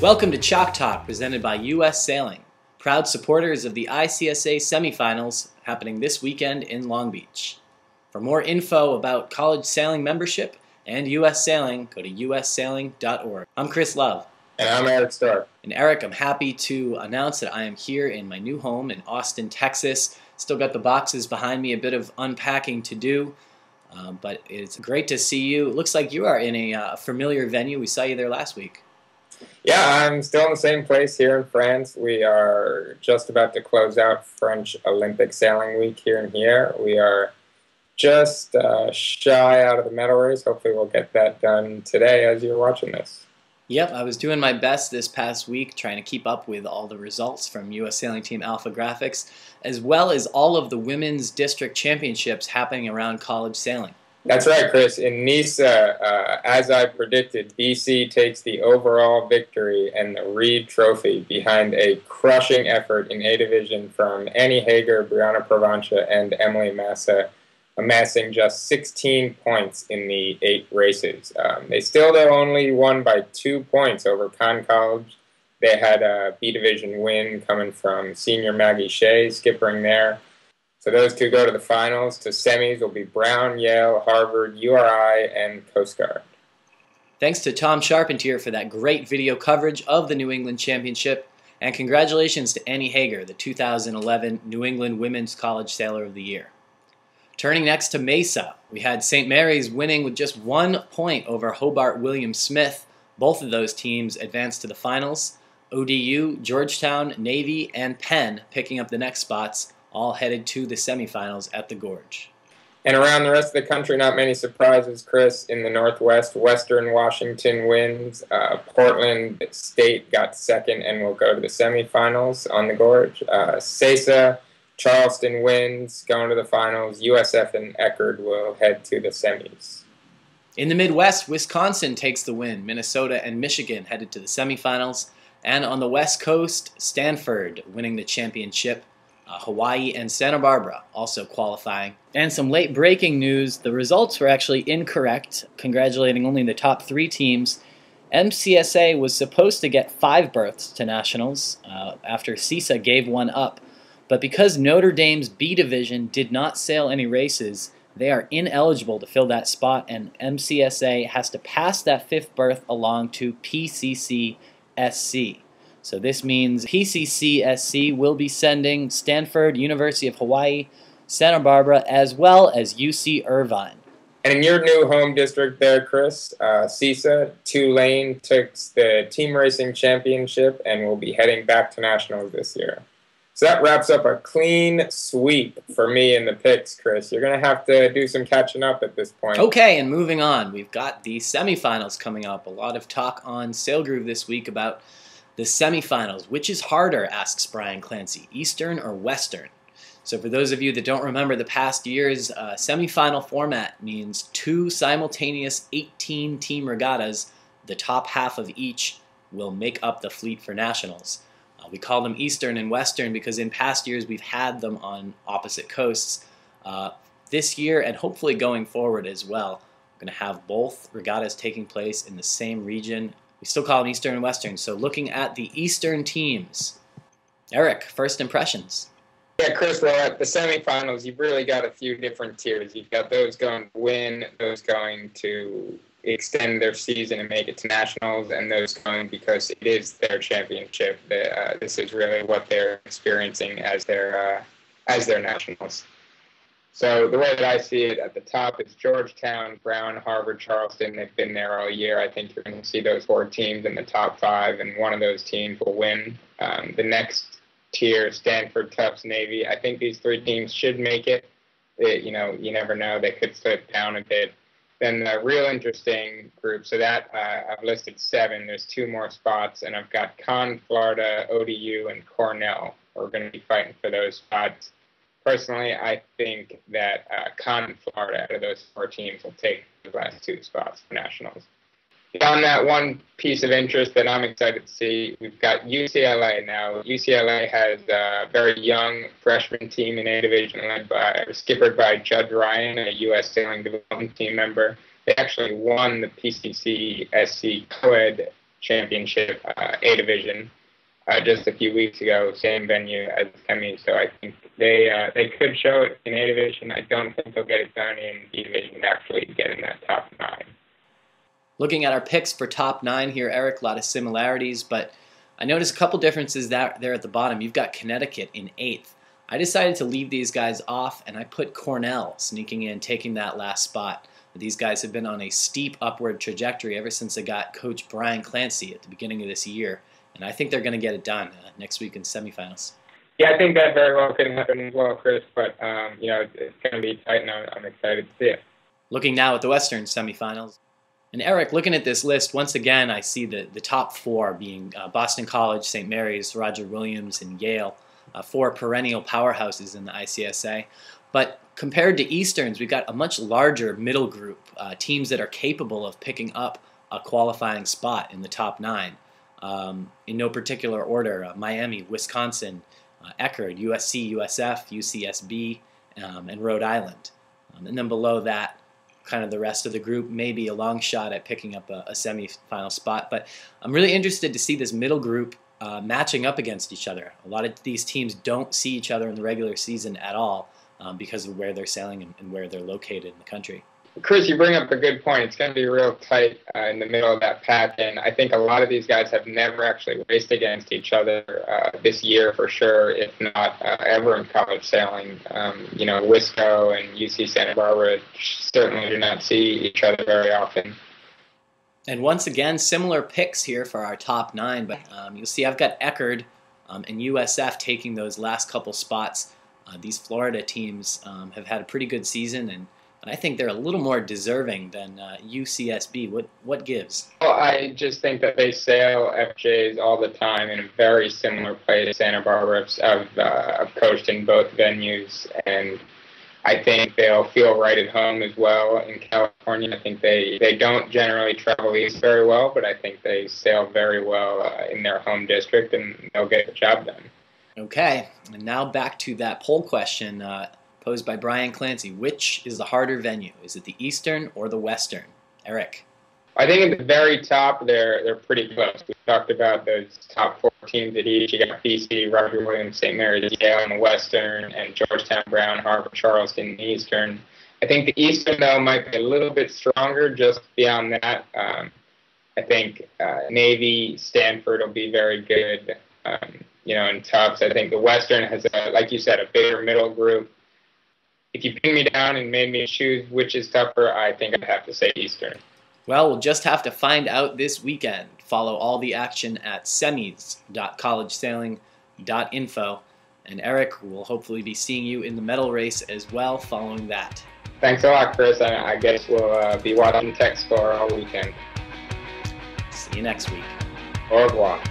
Welcome to Chalk Talk, presented by U.S. Sailing, proud supporters of the ICSA semifinals happening this weekend in Long Beach. For more info about college sailing membership and U.S. Sailing, go to ussailing.org. I'm Chris Love. And I'm Eric Stark. And Eric, I'm happy to announce that I am here in my new home in Austin, Texas. Still got the boxes behind me, a bit of unpacking to do, but it's great to see you. It looks like you are in a familiar venue. We saw you there last week. Yeah, I'm still in the same place here in France. We are just about to close out French Olympic Sailing Week here and here. We are just shy out of the medal race. Hopefully we'll get that done today as you're watching this. Yep, I was doing my best this past week trying to keep up with all the results from U.S. Sailing Team Alpha Graphics, as well as all of the women's district championships happening around college sailing. That's right, Chris. In Nice, as I predicted, BC takes the overall victory and the Reed Trophy behind a crushing effort in A Division from Annie Hager, Brianna Provenza, and Emily Massa, amassing just 16 points in the 8 races. They still, though, only won by 2 points over Conn College. They had a B Division win coming from senior Maggie Shea, skippering there. So those two go to the finals. To semis will be Brown, Yale, Harvard, URI, and Coast Guard. Thanks to Tom Charpentier for that great video coverage of the New England Championship, and congratulations to Annie Hager, the 2011 New England Women's College Sailor of the Year. Turning next to Mesa, we had St. Mary's winning with just 1 point over Hobart William Smith. Both of those teams advanced to the finals. ODU, Georgetown, Navy, and Penn picking up the next spots, all headed to the semifinals at the Gorge. And around the rest of the country, not many surprises, Chris. In the Northwest, Western Washington wins. Portland State got second and will go to the semifinals on the Gorge. CESA, Charleston wins, going to the finals. USF and Eckerd will head to the semis. In the Midwest, Wisconsin takes the win. Minnesota and Michigan headed to the semifinals. And on the West Coast, Stanford winning the championship. Hawaii and Santa Barbara also qualifying. And some late breaking news, the results were actually incorrect, congratulating only the top 3 teams. MCSA was supposed to get 5 berths to nationals after CESA gave 1 up. But because Notre Dame's B Division did not sail any races, they are ineligible to fill that spot, and MCSA has to pass that 5th berth along to PCC-SC. So this means PCC-SC will be sending Stanford, University of Hawaii, Santa Barbara, as well as UC Irvine. And in your new home district there, Chris, CESA, Tulane took the team racing championship and will be heading back to nationals this year. So that wraps up a clean sweep for me in the picks, Chris. You're going to have to do some catching up at this point. Okay, and moving on, we've got the semifinals coming up. A lot of talk on Sailgroove this week about the semifinals. Which is harder, asks Brian Clancy, Eastern or Western? So for those of you that don't remember the past years, semifinal format means 2 simultaneous 18-team regattas. The top half of each will make up the fleet for nationals. We call them Eastern and Western because in past years we've had them on opposite coasts. This year, and hopefully going forward as well, we're going to have both regattas taking place in the same region. We still call them Eastern and Western. So looking at the Eastern teams, Eric, first impressions. Yeah, Chris, well, at the semifinals, you've really got a few different tiers. You've got those going to win, those going to extend their season and make it to nationals, and those going because it is their championship. This is really what they're experiencing as their nationals. So the way that I see it, at the top is Georgetown, Brown, Harvard, Charleston. They've been there all year. I think you're going to see those 4 teams in the top 5, and one of those teams will win. The next tier, Stanford, Tufts, Navy. I think these 3 teams should make it. You never know. They could slip down a bit. Then the real interesting group, so that I've listed 7. There's 2 more spots, and I've got Conn, Florida, ODU, and Cornell. We're going to be fighting for those spots. Personally, I think that Conn and Florida, out of those 4 teams, will take the last 2 spots for nationals. Beyond that, one piece of interest that I'm excited to see, we've got UCLA now. UCLA has a very young freshman team in A Division skippered by Judd Ryan, a U.S. Sailing Development Team member. They actually won the PCC-SC Co-Ed championship A division just a few weeks ago, same venue as semi. So I think they could show it in A division. I don't think they'll get it done in B division and actually get in that top 9. Looking at our picks for top 9 here, Eric, a lot of similarities, but I noticed a couple differences there at the bottom. You've got Connecticut in 8th. I decided to leave these guys off, and I put Cornell sneaking in, taking that last spot. These guys have been on a steep upward trajectory ever since they got Coach Brian Clancy at the beginning of this year, and I think they're going to get it done next week in semifinals. Yeah, I think that very well could happen as well, Chris, but it's going to be tight, and I'm excited to see it. Looking now at the Western semifinals. And Eric, looking at this list, once again, I see the top 4 being Boston College, St. Mary's, Roger Williams, and Yale, 4 perennial powerhouses in the ICSA. But compared to Easterns, we've got a much larger middle group, teams that are capable of picking up a qualifying spot in the top 9. In no particular order, Miami, Wisconsin, Eckerd, USC, USF, UCSB, and Rhode Island. And then below that, kind of the rest of the group, maybe a long shot at picking up a semifinal spot. But I'm really interested to see this middle group matching up against each other. A lot of these teams don't see each other in the regular season at all because of where they're sailing and where they're located in the country. Chris, you bring up a good point. It's going to be real tight in the middle of that pack, and I think a lot of these guys have never actually raced against each other this year for sure, if not ever in college sailing. Wisco and UC Santa Barbara certainly do not see each other very often. And once again, similar picks here for our top 9, but you'll see I've got Eckerd and USF taking those last couple spots. These Florida teams have had a pretty good season, and I think they're a little more deserving than UCSB. What gives? Well, I just think that they sail FJs all the time in a very similar place. Santa Barbara. I've coached in both venues, and I think they'll feel right at home as well in California. I think they don't generally travel east very well, but I think they sail very well in their home district, and they'll get the job done. Okay, and now back to that poll question posed by Brian Clancy. Which is the harder venue? Is it the Eastern or the Western? Eric? I think at the very top, they're pretty close. We talked about those top 4 teams at each. You got BC, Roger Williams, St. Mary's, Yale in the Western, and Georgetown, Brown, Harvard, Charleston in the Eastern. I think the Eastern, though, might be a little bit stronger just beyond that. I think Navy, Stanford will be very good, in Tufts. I think the Western has, like you said, a bigger middle group. If you pin me down and made me choose which is tougher, I think I'd have to say Eastern. Well, we'll just have to find out this weekend. Follow all the action at semis.collegesailing.info. And Eric, will hopefully be seeing you in the medal race as well following that. Thanks a lot, Chris. I guess we'll be watching Tech Score all weekend. See you next week. Au revoir.